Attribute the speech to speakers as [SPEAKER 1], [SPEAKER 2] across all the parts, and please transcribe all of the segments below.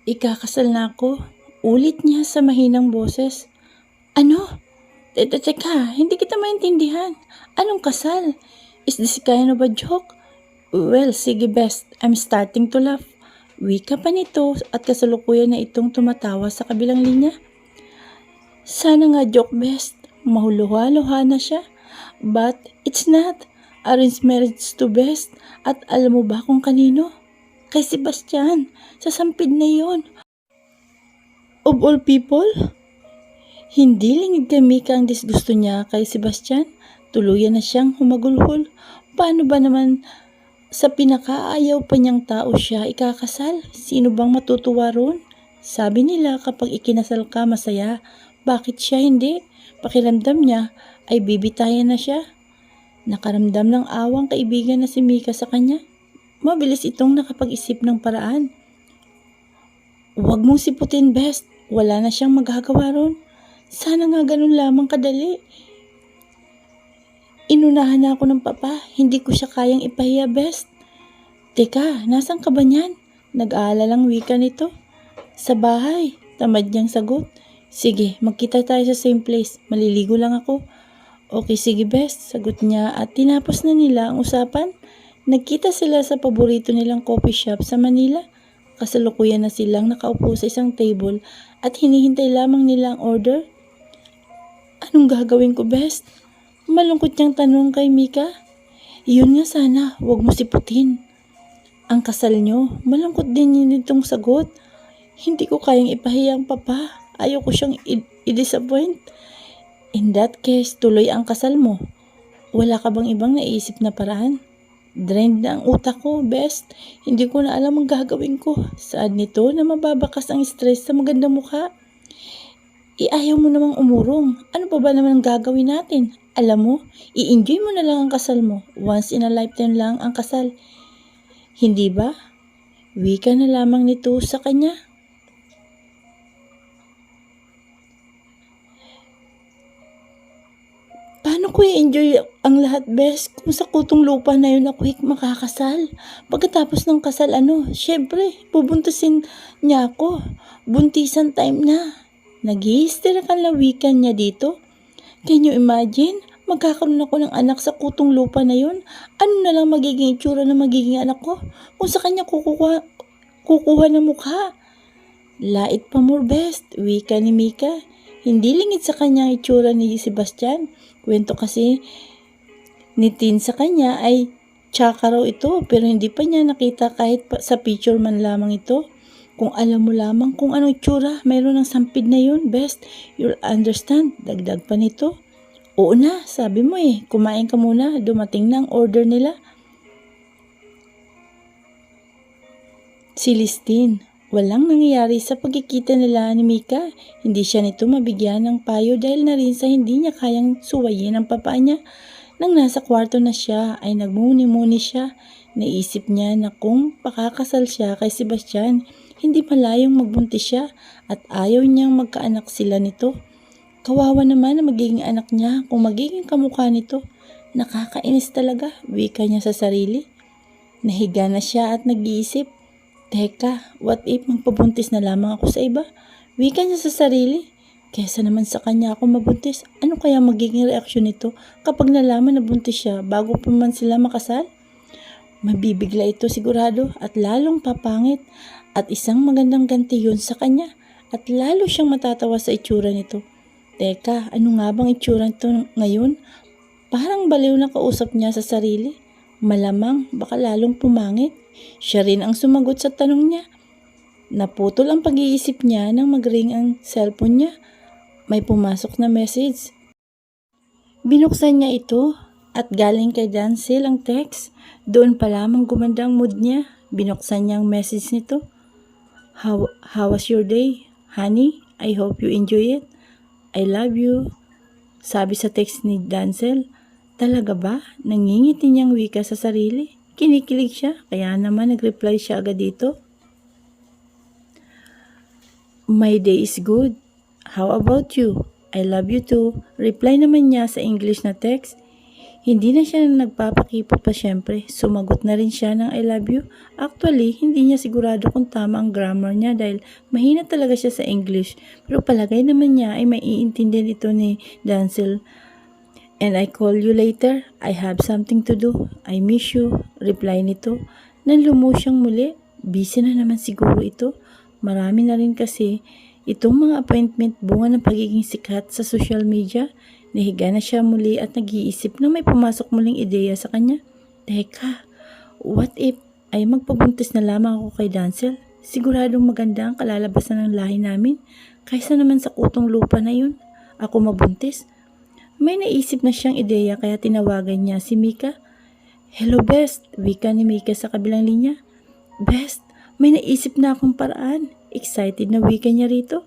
[SPEAKER 1] Ikakasal na ako. Ulit niya sa mahinang boses. Ano? Teka, hindi kita maintindihan. Anong kasal? Is this kind of a joke? Well, sige best. I'm starting to laugh. Wika pa nito at kasalukuyan na itong tumatawa sa kabilang linya. Sana nga joke best. Mahuluha-luha na siya. But it's not. Arranged marriage to best. At alam mo ba kung kanino? Kay Sebastian. Sa sampid na yon. Of all people? Hindi lingid kami kang disgusto niya kay Sebastian. Tuluyan na siyang humagulhol. Paano ba naman sa pinakaayaw pa niyang tao siya ikakasal? Sino bang matutuwa ron? Sabi nila kapag ikinasal ka masaya. Bakit siya hindi? Pakiramdam niya ay bibitayan na siya. Nakaramdam ng awang kaibigan na si Mika sa kanya. Mabilis itong nakapag-isip ng paraan. Huwag mong siputin best. Wala na siyang magagawa ron. Sana nga ganun lamang kadali. Inunahan na ako ng papa. Hindi ko siya kayang ipahiya best. Teka, nasan ka ba niyan? Nag-aalalang wika nito. Sa bahay. Tamad niyang sagot. Sige, magkita tayo sa same place. Maliligo lang ako. Okay, sige best. Sagot niya at tinapos na nila ang usapan. Nagkita sila sa paborito nilang coffee shop sa Manila. Kasalukuyan na silang nakaupo sa isang table at hinihintay lamang nila ang order. Anong gagawin ko best? Malungkot niyang tanong kay Mika. Yun nga sana, huwag mo siputin. Ang kasal niyo, malungkot din yun itong sagot. Hindi ko kayang ipahiya ang papa. Ayaw ko siyang i-disappoint. In that case, tuloy ang kasal mo. Wala ka bang ibang naisip na paraan? Drained na ang utak ko, best. Hindi ko na alam ang gagawin ko. Saad nito na mababakas ang stress sa magandang mukha. Iayaw mo namang umurong. Ano pa ba naman ang gagawin natin? Alam mo, i-enjoy mo na lang ang kasal mo. Once in a lifetime lang ang kasal. Hindi ba? Wika na lamang nito sa kanya. Paano ko i-enjoy ang lahat best kung sa kutong lupa na yun ako makakasal? Pagkatapos ng kasal syempre, bubuntusin niya ako. Buntisan time na. Nag-i-hysterical na wikan niya dito. Can you imagine? Magkakaroon ako ng anak sa kutong lupa na yun. Ano na lang magiging itsura na magiging anak ko? Kung sa kanya kukuha ng mukha. Lait pa more best, wika ni Mika. Hindi lingid sa kanya ang itsura ni Sebastian. Kwento kasi ni Tin sa kanya ay tsaka raw ito pero hindi pa niya nakita kahit sa picture man lamang ito. Kung alam mo lamang kung anong itsura, mayroon ng sampid na yun, best. You'll understand. Dagdag pa nito. Oo na, sabi mo kumain ka muna. Dumating na ang order nila. Celestine. Walang nangyayari sa pagkikita nila ni Mika. Hindi siya nito mabigyan ng payo dahil na rin sa hindi niya kayang suwayin ang papa niya. Nang nasa kwarto na siya ay nagmuni-muni siya. Naisip niya na kung pakakasal siya kay Sebastian, hindi malayong magbuntis siya at ayaw niyang magkaanak sila nito. Kawawa naman na magiging anak niya kung magiging kamukha nito. Nakakainis talaga, wika niya sa sarili. Nahiga na siya at nag-iisip. Teka, what if magpabuntis na lamang ako sa iba? Wika niya sa sarili. Kesa naman sa kanya ako mabuntis, ano kaya magiging reaksyon nito kapag nalaman na buntis siya bago pa man sila makasal? Mabibigla ito sigurado at lalong papangit at isang magandang ganti yun sa kanya at lalo siyang matatawa sa itsura nito. Teka, ano nga bang itsura nito ngayon? Parang baliw na kausap niya sa sarili. Malamang baka lalong pumangit. Siya rin ang sumagot sa tanong niya. Naputol ang pag-iisip niya nang mag-ring ang cellphone niya. May pumasok na message. Binuksan niya ito at galing kay Dancel ang text. Doon pa lamang gumanda ang mood niya. Binuksan niya ang message nito. How was your day? Honey, I hope you enjoy it. I love you. Sabi sa text ni Dancel. Talaga ba? Nangingiti niyang wika sa sarili. Kinikilig siya, kaya naman nag-reply siya agad dito. My day is good. How about you? I love you too. Reply naman niya sa English na text. Hindi na siya nagpapakipot pa syempre. Sumagot na rin siya ng I love you. Actually, hindi niya sigurado kung tama ang grammar niya dahil mahina talaga siya sa English. Pero palagay naman niya ay maiintindihan ito ni Dancel. And I call you later. I have something to do. I miss you. Reply nito. Nang lumuhod siyang muli, busy na naman siguro ito. Marami na rin kasi itong mga appointment bunga ng pagiging sikat sa social media. Nahiga na siya muli at nag-iisip na may pumasok muling ideya sa kanya. Teka, what if ay magpabuntis na lamang ako kay Dancel? Siguradong maganda ang kalalabasan ng lahi namin. Kaysa naman sa kutong lupa na yun, ako mabuntis. May naisip na siyang ideya kaya tinawagan niya si Mika. Hello Best, wika ni Mika sa kabilang linya. Best, may naisip na akong paraan. Excited na wika niya rito.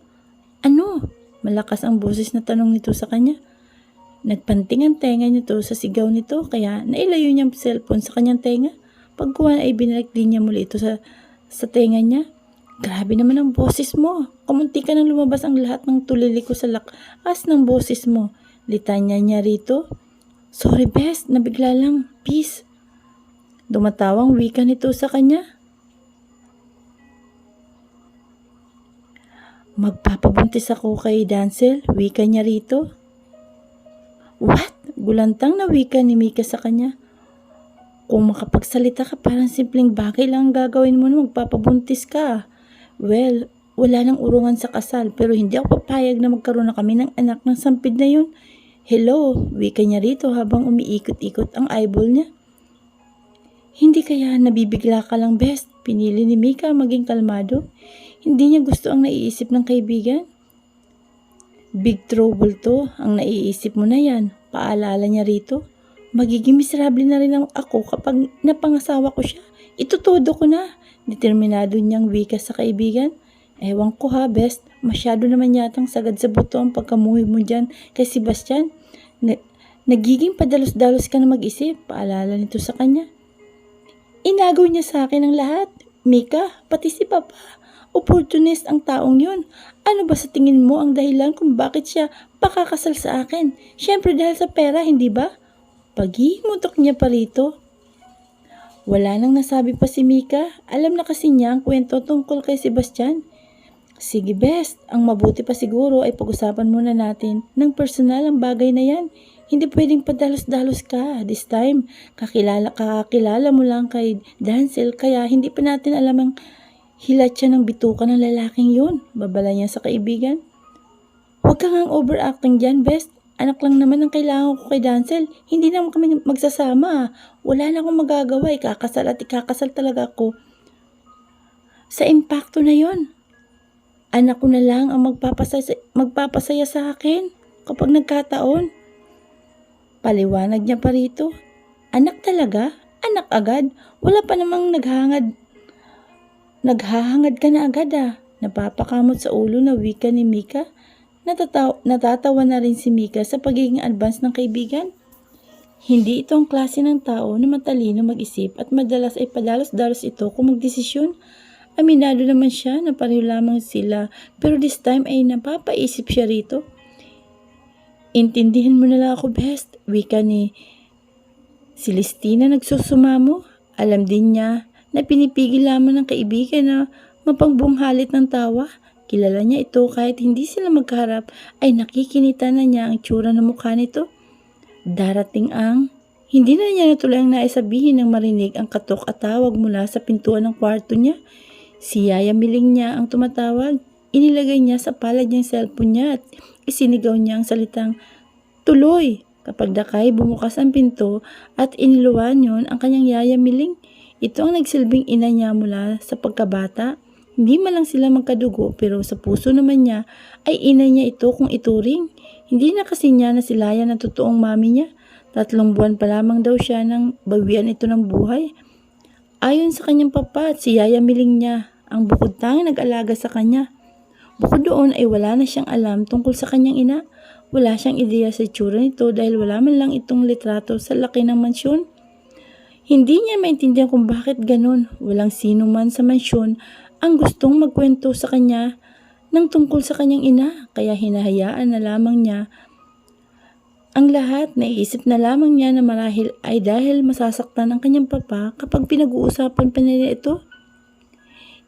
[SPEAKER 1] Ano? Malakas ang boses na tanong nito sa kanya. Nagpanting ang tenga nito sa sigaw nito kaya nailayo niya ang cellphone sa kanyang tenga. Pagkuhan ay binalik din niya muli ito sa tenga niya. Grabe naman ang boses mo. Kamunti ka nang lumabas ang lahat ng tulili ko sa lakas ng boses mo. Litanya niya rito. Sorry Best, nabigla lang. Peace. Dumatawang wika nito sa kanya. Magpapabuntis ako kay Dancel, wika niya rito. What? Gulantang na wika ni Mika sa kanya. Kung makapagsalita ka, parang simpleng bagay lang ang gagawin mo na magpapabuntis ka. Well, wala nang urungan sa kasal pero hindi ako papayag na magkaroon na kami ng anak ng sampid na yun. Hello, wika niya rito habang umiikot-ikot ang eyeball niya. Hindi kaya nabibigla ka lang Best? Pinili ni Mika maging kalmado. Hindi niya gusto ang naiisip ng kaibigan. Big trouble to, ang naiisip mo na yan. Paalala niya rito. Magiging miserable na rin ako kapag napangasawa ko siya. Itutudo ko na. Determinado niyang wika sa kaibigan. Ewan ko ha, Best. Masyado naman yatang sagad sa buto ang pagkamuhi mo dyan kay Sebastian. Nagiging padalos-dalos ka na mag-isip. Paalala nito sa kanya. Inagaw niya sa akin ang lahat. Mika, pati si Papa. Opportunist ang taong yun. Ano ba sa tingin mo ang dahilan kung bakit siya pakakasal sa akin? Siyempre dahil sa pera, hindi ba? Paghihimutok niya pa rito. Wala nang nasabi pa si Mika. Alam na kasi niya ang kwento tungkol kay Sebastian. Sige Best, ang mabuti pa siguro ay pag-usapan muna natin ng personal ang bagay na yan. Hindi pwedeng padalos-dalos ka. This time, kakilala mo lang kay Dancel kaya hindi pa natin alam ang hilat siya ng bituka ng lalaking yun. Babala niya sa kaibigan. Huwag kang ang overacting dyan, Best. Anak lang naman ang kailangan ko kay Dancel. Hindi naman kami magsasama. Wala na akong magagawa. Ikakasal at ikakasal talaga ako. Sa impacto na yon, anak ko na lang ang magpapasaya sa akin kapag nagkataon. Paliwanag niya pa rito. Anak talaga? Anak agad? Wala pa namang naghahangad. Naghahangad ka na agad ah. Napapakamot sa ulo na wika ni Mika. Natatawa na rin si Mika sa pagiging advance ng kaibigan. Hindi ito ang klase ng tao na matalino mag-isip at madalas ay padalos-dalos ito kung magdesisyon. Aminado naman siya na pareho lamang sila pero this time ay napapaisip siya rito. Intindihin mo na lang ako Best, wika ni Celestina nagsusumamo. Alam din niya na pinipigil lamang ng kaibigan na mapangbunghalit ng tawa. Kilala niya ito kahit hindi sila magkaharap ay nakikinita na niya ang tsura ng mukha nito. Darating ang hindi na niya natuloy ang naisabihin ng marinig ang katok at tawag mula sa pintuan ng kwarto niya. Si Yaya Miling niya ang tumatawag. Inilagay niya sa palad niyang cellphone niya at isinigaw niya ang salitang tuloy. Kapag dakay bumukas ang pinto at iniluwan yon ang kanyang Yaya Miling. Ito ang nagsilbing ina niya mula sa pagkabata. Hindi man lang sila magkadugo pero sa puso naman niya ay ina niya ito kung ituring. Hindi na kasi niya na silayan ang totoong mami niya. 3 buwan pa lamang daw siya nang bawian ito ng buhay. Ayon sa kanyang papa at si Yaya Miling niya, ang bukod tanging nag-alaga sa kanya. Bukod doon ay wala na siyang alam tungkol sa kanyang ina. Wala siyang ideya sa itsura nito dahil wala man lang itong litrato sa laki ng mansyon. Hindi niya maintindihan kung bakit ganun. Walang sino man sa mansyon ang gustong magkwento sa kanya ng tungkol sa kanyang ina. Kaya hinahayaan na lamang niya Ang lahat, naiisip na lamang niya na marahil ay dahil masasaktan ang kanyang papa kapag pinag-uusapan pa nila ito.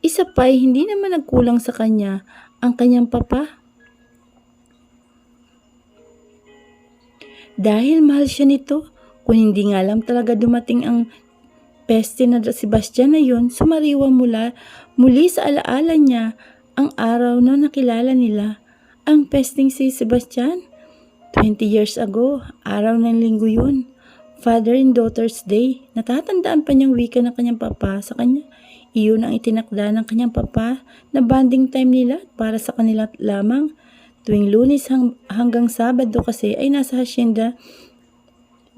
[SPEAKER 1] Isa pa'y hindi naman nagkulang sa kanya ang kanyang papa. Dahil mahal siya nito, kung hindi nga lang talaga dumating ang peste na Sebastian na yun, sumariwa muli sa alaala niya ang araw na nakilala nila. Ang pesteng si Sebastian, 20 years ago, araw ng linggo yun. Father and Daughter's Day. Natatandaan pa niyang wika ng kanyang papa sa kanya. Iyon ang itinakda ng kanyang papa na bonding time nila para sa kanila lamang. Tuwing Lunes hanggang Sabado kasi ay nasa hacienda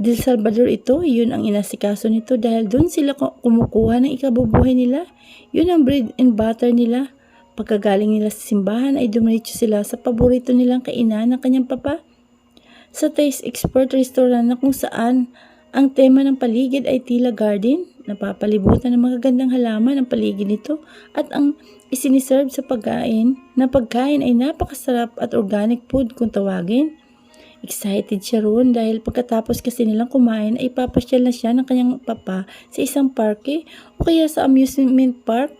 [SPEAKER 1] del Salvador ito. Iyon ang inasikaso nito dahil doon sila kumukuha ng ikabubuhay nila. Yun ang bread and butter nila. Pagkagaling nila sa simbahan ay dumiretso sila sa paborito nilang kainan ng kanyang papa. Sa Taste Expert Restaurant na kung saan ang tema ng paligid ay tila garden, napapalibutan ng mga gandang halaman ang paligid nito at ang isiniserve sa pagkain ay napakasarap at organic food kung tawagin. Excited siya roon dahil pagkatapos kasi nilang kumain ay papasyal na siya ng kanyang papa sa isang parke o kaya sa amusement park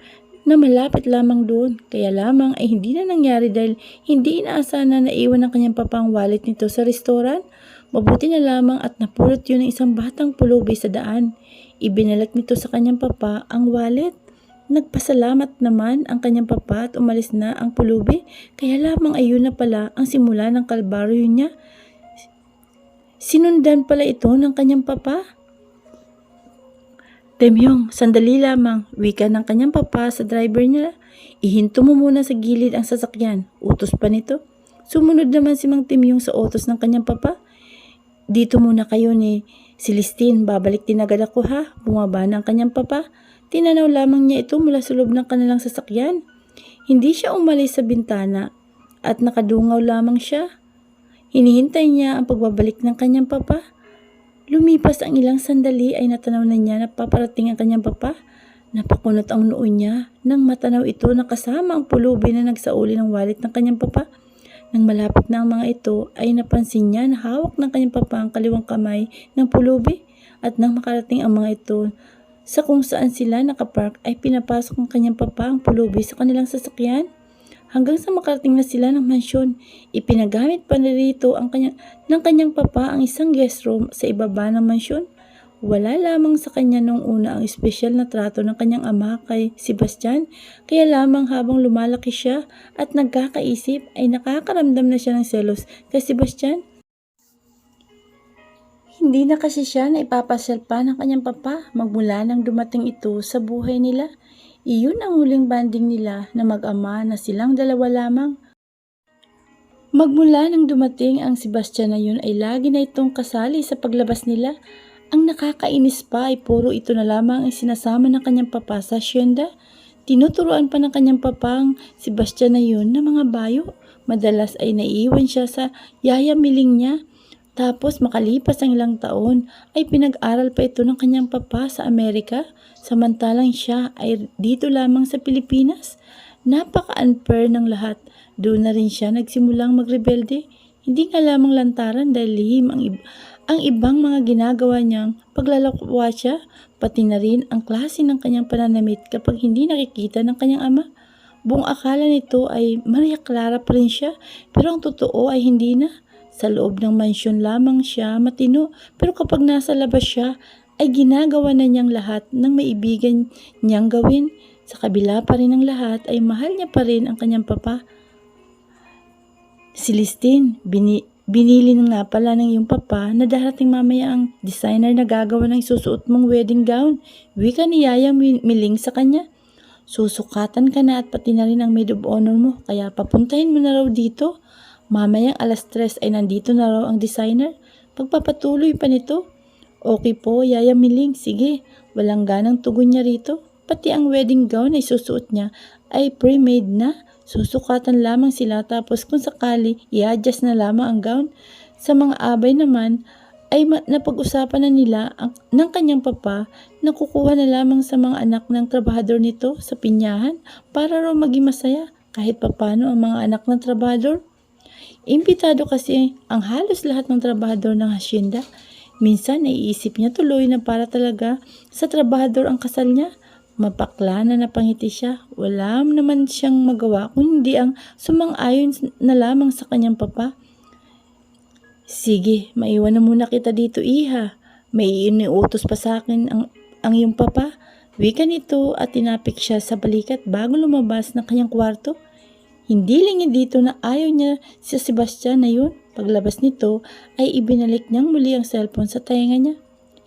[SPEAKER 1] na malapit lamang doon. Kaya lamang ay hindi na nangyari dahil hindi inaasahan na naiwan ng kanyang papa ang wallet nito sa restaurant. Mabuti na lamang at napulot yun ng isang batang pulubi sa daan. Ibinalik nito sa kanyang papa ang wallet. Nagpasalamat naman ang kanyang papa at umalis na ang pulubi. Kaya lamang ayun na pala ang simula ng kalbaryo niya. Sinundan pala ito ng kanyang papa. Temyong, sandali lamang, wika ng kanyang papa sa driver niya. Ihinto mo muna sa gilid ang sasakyan. Utos pa nito. Sumunod naman si Mang Temyong sa utos ng kanyang papa. Dito muna kayo ni Celestine, babalik din agad ako ha. Bumaba na ang kanyang papa. Tinanaw lamang niya ito mula sa loob ng kanilang sasakyan. Hindi siya umalis sa bintana at nakadungaw lamang siya. Hinihintay niya ang pagbabalik ng kanyang papa. Lumipas ang ilang sandali ay natanaw na niya na paparating ang kanyang papa. Napakunot ang noo niya nang matanaw ito na kasama ang pulubi na nagsauli ng wallet ng kanyang papa. Nang malapit na ang mga ito ay napansin niya na hawak ng kanyang papa ang kaliwang kamay ng pulubi. At nang makarating ang mga ito sa kung saan sila nakapark ay pinapasok ng kanyang papa ang pulubi sa kanilang sasakyan. Hanggang sa makarating na sila ng mansyon, ipinagamit pa nilito ng kanyang papa ang isang guest room sa ibaba ng mansyon. Wala lamang sa kanya noong una ang espesyal na trato ng kanyang ama kay Sebastian, kaya lamang habang lumalaki siya at nagkakaisip ay nakakaramdam na siya ng selos kay Sebastian. Hindi na kasi siya na ipapasyal pa ng kanyang papa magmula nang dumating ito sa buhay nila. Iyon ang huling banding nila na mag-ama na silang dalawa lamang. Magmula nang dumating ang Sebastian na yun ay lagi na itong kasali sa paglabas nila. Ang nakakainis pa ay puro ito na lamang ang sinasama ng kanyang papa sa hacienda. Tinuturuan pa ng kanyang papang Sebastian na yun na mga bayo. Madalas ay naiiwan siya sa yayamiling niya. Tapos makalipas ang ilang taon ay pinag-aral pa ito ng kanyang papa sa Amerika, samantalang siya ay dito lamang sa Pilipinas. Napaka-unfair ng lahat. Doon na rin siya nagsimulang magrebelde. Hindi nga lamang lantaran dahil lihim ang ibang mga ginagawa niyang paglalakwa siya, pati na rin ang klase ng kanyang pananamit kapag hindi nakikita ng kanyang ama. Buong akala nito ay Maria Clara pa rin siya, pero ang totoo ay hindi na. Sa loob ng mansyon lamang siya matino, pero kapag nasa labas siya, ay ginagawa na niyang lahat ng maibigan niyang gawin. Sa kabila pa rin ng lahat, ay mahal niya pa rin ang kanyang papa. Celestine, binili na nga pala ng iyong papa na darating mamaya ang designer na gagawa ng isusuot mong wedding gown. Wika ni Yaya Miling sa kanya. Susukatan ka na at pati na rin ang maid of honor mo, kaya papuntahin mo na raw dito. Mamayang 3:00 ay nandito na raw ang designer. Pagpapatuloy pa nito. Okay po, Yaya Miling, sige. Walang ganang tugon niya rito. Pati ang wedding gown ay susuot niya ay pre-made na. Susukatan lamang sila tapos kung sakali i-adjust na lamang ang gown. Sa mga abay naman ay napag-usapan na nila ng kanyang papa na kukuha na lamang sa mga anak ng trabahador nito sa pinyahan para raw maging masaya kahit papano ang mga anak ng trabahador. Imbitado kasi ang halos lahat ng trabahador ng hasyenda. Minsan naiisip niya tuloy na para talaga sa trabahador ang kasal niya. Mapakla na napangiti siya. Wala naman siyang magawa kundi ang sumang-ayon na lamang sa kanyang papa. Sige, maiwan na muna kita dito, iha. May iniutos pa sa akin ang iyong papa. Wika nito at tinapik siya sa balikat bago lumabas ng kanyang kwarto. Hindi lingid dito na ayaw niya si Sebastian na yun. Paglabas nito ay ibinalik niyang muli ang cellphone sa tainga niya.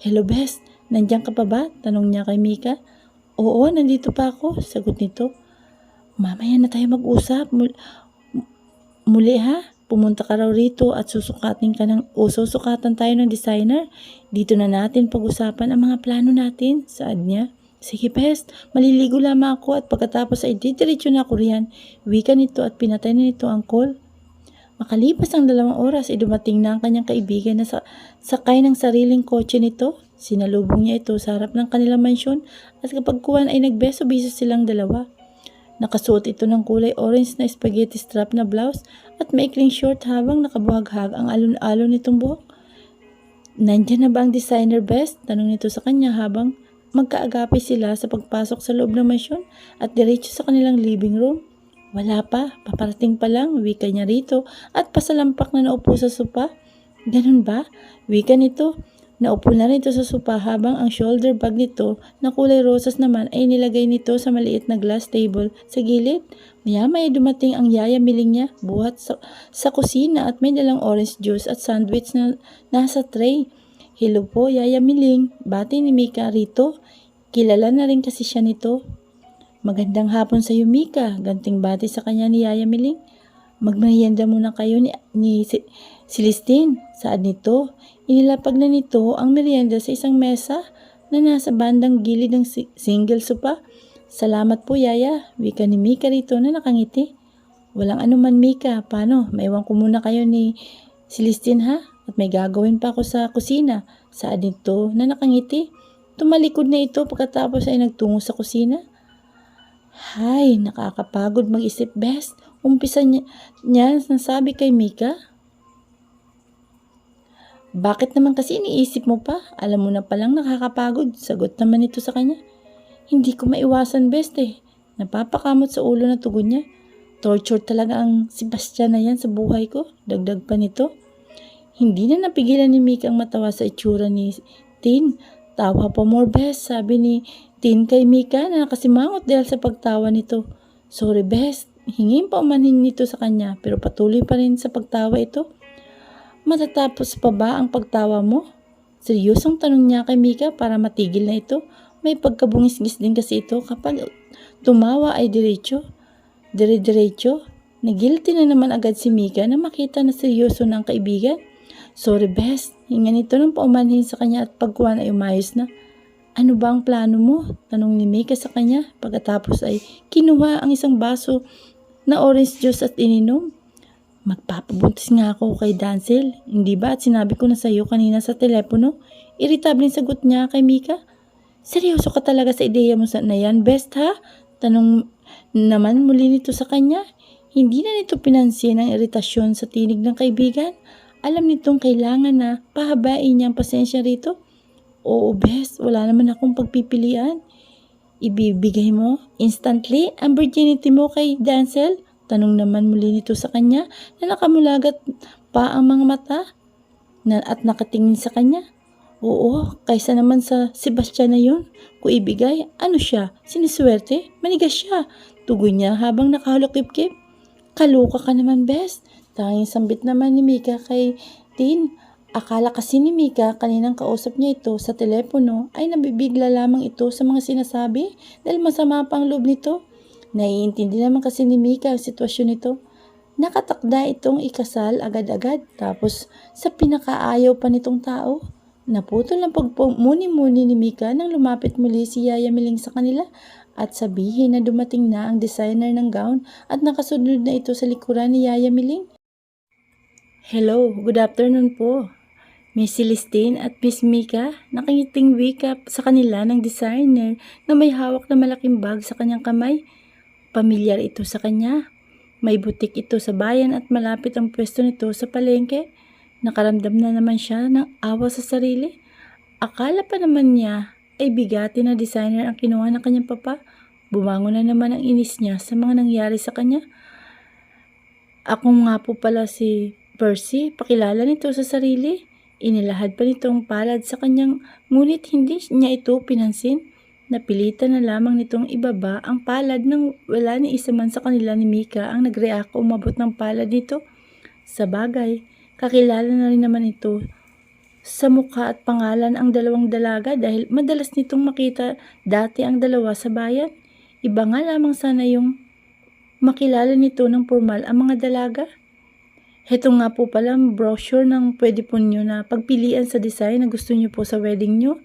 [SPEAKER 1] Hello Best, nandiyan ka pa ba? Tanong niya kay Mika. Oo, nandito pa ako, sagot nito. Mamaya na tayo mag-usap. Muli ha? Pumunta ka raw rito at susukatan tayo ng designer. Dito na natin pag-usapan ang mga plano natin, saad niya. Sige Best, maliligo lamang ako at pagkatapos ay didiretso na ako riyan. Wika nito at pinatay na nito ang call. Makalipas ang 2 oras ay dumating na ang kanyang kaibigan na sakay ng sariling kotse nito. Sinalubong niya ito sa harap ng kanilang mansyon at kapag kuwan ay nagbeso-beso silang dalawa. Nakasuot ito ng kulay orange na spaghetti strap na blouse at maikling short habang nakabuhaghag ang alon-alon nitong buhok. Nandiyan na ba ang designer Best? Tanong nito sa kanya habang magkaagapi sila sa pagpasok sa loob ng mansyon at diretso sa kanilang living room. Wala pa, paparating pa lang, wika niya rito at pasalampak na naupo sa sopa. Ganun ba? Wika nito. Naupo na rin ito sa sopa habang ang shoulder bag nito na kulay rosas naman ay nilagay nito sa maliit na glass table sa gilid. Maya-maya dumating ang yaya miling niya buhat sa kusina at may dalang orange juice at sandwich na nasa tray. Hello po, Yaya Miling. Bati ni Mika rito. Kilala na rin kasi siya nito. Magandang hapon sa iyo, Mika. Ganting bati sa kanya ni Yaya Miling. Magmerienda muna kayo ni Celestine. Saad nito. Inilapag na nito ang merienda sa isang mesa na nasa bandang gilid ng single sopa. Salamat po, Yaya. Wika ni Mika rito na nakangiti. Walang anuman, Mika. Paano? Maiwan ko muna kayo ni Celestine, ha? At may gagawin pa ako sa kusina. Saad nito na nakangiti. Tumalikod na ito pagkatapos ay nagtungo sa kusina. Hay, nakakapagod mag-isip Best. Umpisa niya nasabi kay Mika. Bakit naman kasi iniisip mo pa? Alam mo na palang nakakapagod. Sagot naman ito sa kanya. Hindi ko maiwasan Best eh. Napapakamot sa ulo na tugon niya. Torture talaga ang Sebastian na yan sa buhay ko. Dagdag pa nito. Hindi na napigilan ni Mika ang matawa sa itsura ni Tin. Tawa pa more Best, sabi ni Tin kay Mika na nakasimangot dahil sa pagtawa nito. Sorry Best, hingin pa umanhin nito sa kanya pero patuloy pa rin sa pagtawa ito. Matatapos pa ba ang pagtawa mo? Seryosong tanong niya kay Mika para matigil na ito. May pagkabungis-ngis din kasi ito kapag tumawa ay diretso. Dire-diretso. Nagilty na naman agad si Mika na makita na seryoso na ang kaibigan. Sorry Best, hinga nito ng paumanhin sa kanya at pagkuhan ay umayos na. Ano ba ang plano mo? Tanong ni Mika sa kanya pagkatapos ay kinuha ang isang baso na orange juice at ininom. Magpapabuntis nga ako kay Dancel, hindi ba at sinabi ko na sa iyo kanina sa telepono? Iritableng sagot niya kay Mika. Seryoso ka talaga sa ideya mo na yan Best ha? Tanong naman muli nito sa kanya. Hindi na nito pinansin ang iritasyon sa tinig ng kaibigan. Alam nitong kailangan na pahabain niya ang pasensya rito. Oo Best, wala naman akong pagpipilian. Ibibigay mo instantly ang virginity mo kay Dancel? Tanong naman muli nito sa kanya na nakamulagat pa ang mga mata at nakatingin sa kanya. Oo, kaysa naman sa Sebastian na yun. Kung ibigay, ano siya? Siniswerte? Manigas siya. Tugon niya habang nakahalokip-kip. Kaloka ka naman Best. Tanging sambit naman ni Mika kay Tin. Akala kasi ni Mika kaninang kausap niya ito sa telepono ay nabibigla lamang ito sa mga sinasabi dahil masama pa ang loob nito. Naiintindi naman kasi ni Mika ang sitwasyon nito. Nakatakda itong ikasal agad-agad tapos sa pinakaayaw pa nitong tao. Naputol ang pagmuni-muni ni Mika nang lumapit muli si Yaya Miling sa kanila at sabihin na dumating na ang designer ng gown at nakasunod na ito sa likuran ni Yaya Miling. Hello, good afternoon po. Miss Celestine at Miss Mika, nakangiting wika sa kanila ng designer na may hawak na malaking bag sa kanyang kamay. Pamilyar ito sa kanya. May butik ito sa bayan at malapit ang pwesto nito sa palengke. Nakaramdam na naman siya ng awa sa sarili. Akala pa naman niya ay bigati na designer ang kinuha ng kanyang papa. Bumangon na naman ang inis niya sa mga nangyari sa kanya. Ako nga po pala si Percy, pakilala nito sa sarili. Inilahad pa nitong palad sa kanyang, ngunit hindi niya ito pinansin. Napilitan na lamang nitong ibaba ang palad nang wala ni isa man sa kanila ni Mika ang nag-react o umabot ng palad nito. Sa bagay, kakilala na rin naman ito sa mukha at pangalan ang dalawang dalaga dahil madalas nitong makita dati ang dalawa sa bayan. Iba nga lamang sana yung makilala nito ng formal ang mga dalaga. Heto nga po pala ang brochure ng pwede po nyo na pagpilian sa design na gusto nyo po sa wedding nyo.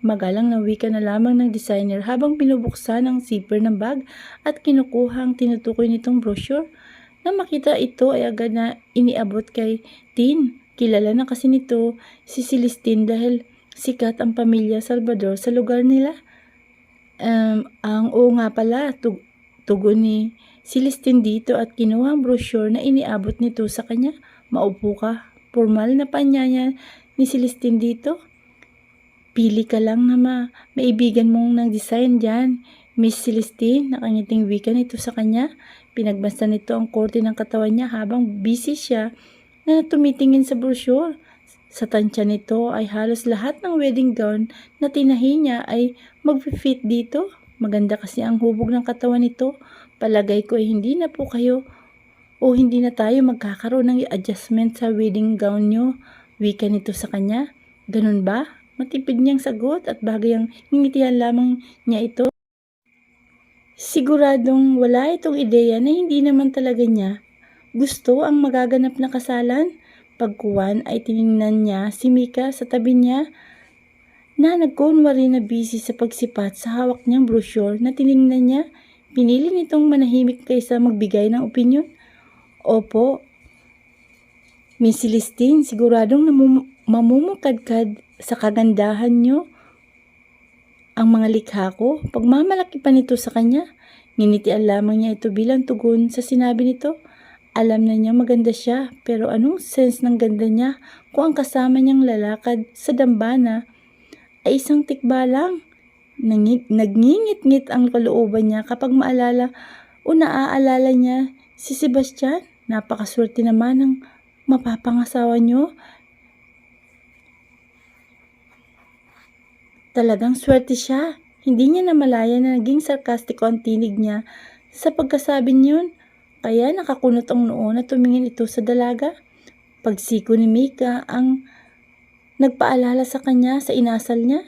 [SPEAKER 1] Magalang na wika na lamang ng designer habang binubuksan ang zipper ng bag at kinukuha ang tinutukoy nitong brochure. Nang makita ito ay agad na iniabot kay Tin. Kilala na kasi nito si Celestine dahil sikat ang pamilya Salvador sa lugar nila. Oo nga pala, tugon ni Celestine dito at kinuha ang brochure na iniabot nito sa kanya. Maupo ka. Formal na panyaya ni Celestine dito. Pili ka lang na maibigan mong nag-design dyan. Miss Celestine, nakangiting wika nito sa kanya. Pinagbasa nito ang korte ng katawan niya habang busy siya na tumitingin sa brochure. Sa tansya nito ay halos lahat ng wedding gown na tinahi niya ay mag-fit dito. Maganda kasi ang hubog ng katawan nito. Palagay ko ay hindi na tayo magkakaroon ng adjustment sa wedding gown nyo. Wika nito sa kanya. Ganun ba? Matipid niyang sagot at bagay ang ngingitihan lamang niya ito. Siguradong wala itong ideya na hindi naman talaga niya gusto ang magaganap na kasalan. Pagkuwan ay tiningnan niya si Mika sa tabi niya na nagkunwari na busy sa pagsipat sa hawak niyang brochure na tiningnan niya. Pinili nitong manahimik kaysa magbigay ng opinyon. Opo, Miss Celestine, siguradong mamumukadkad sa kagandahan niyo ang mga likha ko. Pagmamalaki pa nito sa kanya. Nginitian lamang niya ito bilang tugon sa sinabi nito. Alam na niya maganda siya, pero anong sense ng ganda niya kung ang kasama niyang lalakad sa dambana ay isang tikba lang? Nagngingit-ngit ang kalooban niya kapag naaalala niya si Sebastian. Napakaswerte naman ng mapapangasawa niyo. Talagang swerte siya. Hindi niya namalaya na naging sarkastiko ang tinig niya sa pagkasabi niyon. Kaya nakakunot ang noo na tumingin ito sa dalaga. Pagsiko ni Mika ang nagpaalala sa kanya sa inasal niya.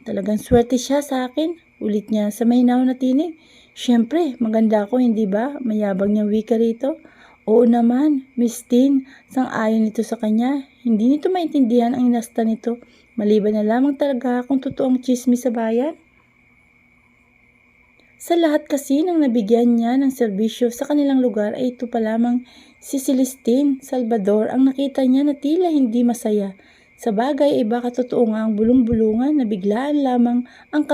[SPEAKER 1] Talagang swerte siya sa akin. Ulit niya sa mahinaw na tinig. Siyempre, maganda ako, hindi ba? Mayabang niyang wika rito. Oo naman, Miss Tin, sang-ayon nito sa kanya. Hindi nito maintindihan ang inasta nito. Maliban na lamang talaga kung totoong chismis sa bayan. Sa lahat kasi nang nabigyan niya ng serbisyo sa kanilang lugar ay ito pa lamang si Celestine Salvador ang nakita niya na tila hindi masaya. Sa bagay ay baka totoo nga ang bulong-bulungan na biglaan lamang ang